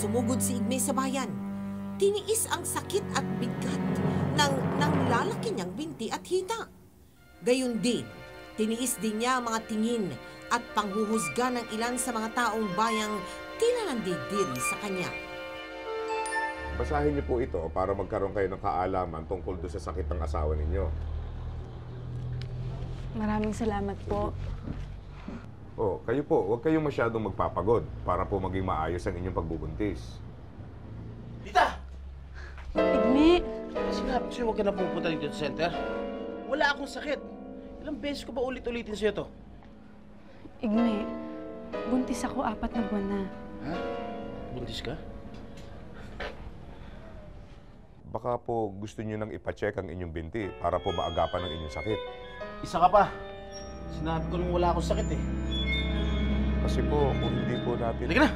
sumugod si Igme sa bayan, tiniis ang sakit at bigat ng lalaki niyang binti at hita. Gayon din, tiniis din niya ang mga tingin at panghuhusga ng ilan sa mga taong bayang tila nandidiri sa kanya. Basahin niyo po ito para magkaroon kayo ng kaalaman tungkol doon sa sakit ng asawa ninyo. Maraming salamat po. Oh, kayo po, huwag kayong masyadong magpapagod para po maging maayos ang inyong pagbubuntis. Tita! Igme! Sinabi ko sa'yo huwag ka na pupunta dito sa center. Wala akong sakit. Ilang beses ko ba ulit-ulitin sa'yo to? Igme, buntis ako 4 na buwan na. Ha? Buntis ka? Baka po gusto niyo nang ipacheck ang inyong binti para po maagapan ang inyong sakit. Isa ka pa. Sinabi ko nung wala akong sakit eh. Kasi po, kung hindi po natin... Halika na!